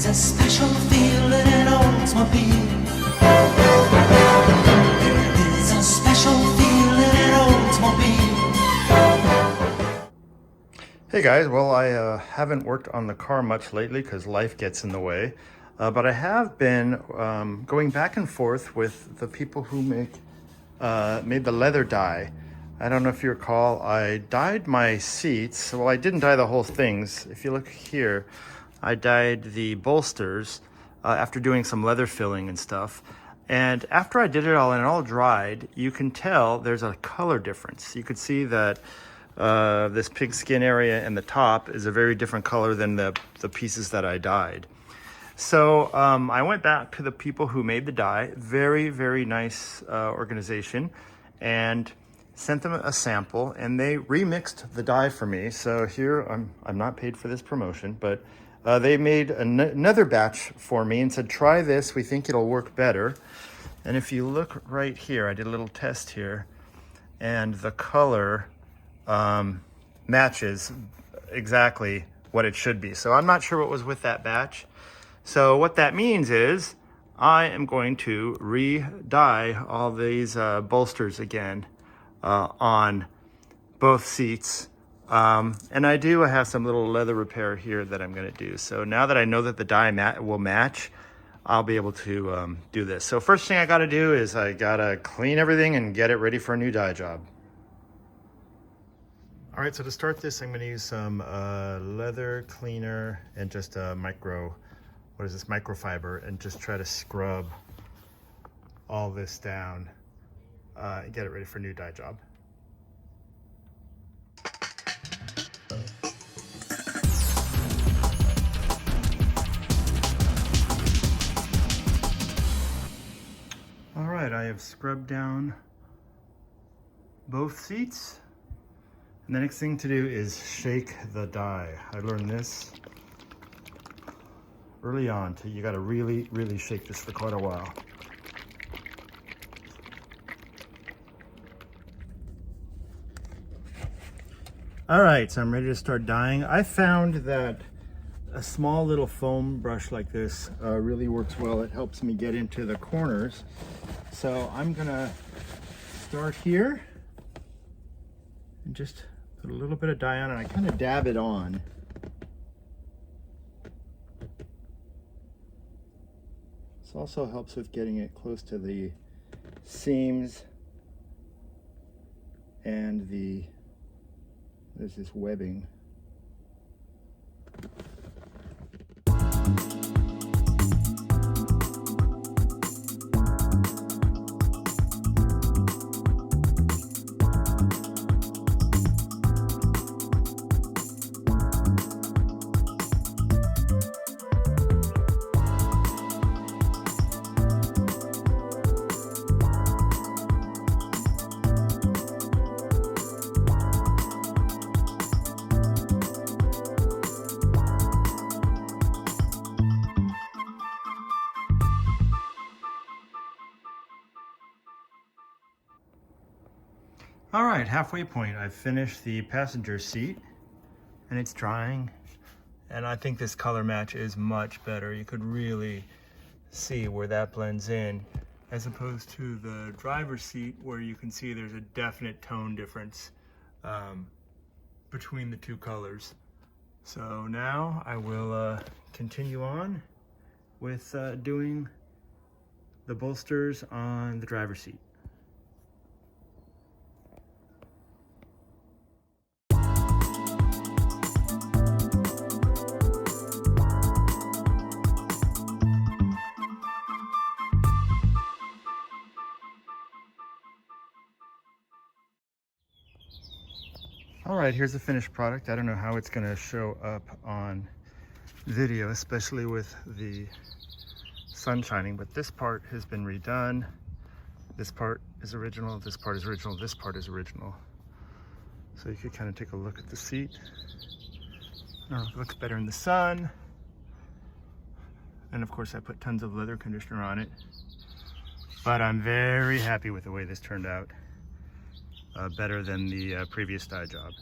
is a special feeling in Oldsmobile. There is a special feeling in Oldsmobile. Hey guys, well I haven't worked on the car much lately because life gets in the way, but I have been going back and forth with the people who made the leather dye. I don't know if you recall, I dyed my seats. Well, I didn't dye the whole things. If you look here, I dyed the bolsters after doing some leather filling and stuff. And after I did it all and it all dried, you can tell there's a color difference. You could see that this pigskin area and the top is a very different color than the pieces that I dyed. So I went back to the people who made the dye, very, very nice organization, and sent them a sample, and they remixed the dye for me. So here, I'm not paid for this promotion, but they made another batch for me and said, try this, we think it'll work better. And if you look right here, I did a little test here, and the color matches exactly what it should be. So I'm not sure what was with that batch. So what that means is I am going to re-dye all these bolsters again on both seats. And I do have some little leather repair here that I'm going to do. So now that I know that the dye will match, I'll be able to do this. So first thing I got to do is I got to clean everything and get it ready for a new dye job. All right, so to start this, I'm going to use some leather cleaner and just a microfiber, and just try to scrub all this down and get it ready for a new dye job. All right, I have scrubbed down both seats. And the next thing to do is shake the dye. I learned this early on. You got to really, really shake this for quite a while. All right, so I'm ready to start dyeing. I found that a small little foam brush like this really works well. It helps me get into the corners. So I'm gonna start here and just put a little bit of dye on, and I kind of dab it on. This also helps with getting it close to the seams and there's this webbing. All right, halfway point. I've finished the passenger seat and it's drying. And I think this color match is much better. You could really see where that blends in, as opposed to the driver's seat where you can see there's a definite tone difference between the two colors. So now I will continue on with doing the bolsters on the driver's seat. All right, here's the finished product. I don't know how it's gonna show up on video, especially with the sun shining, but this part has been redone. This part is original, this part is original, this part is original. So you could kind of take a look at the seat. I don't know if it looks better in the sun. And of course I put tons of leather conditioner on it. But I'm very happy with the way this turned out. Better than the previous dye job.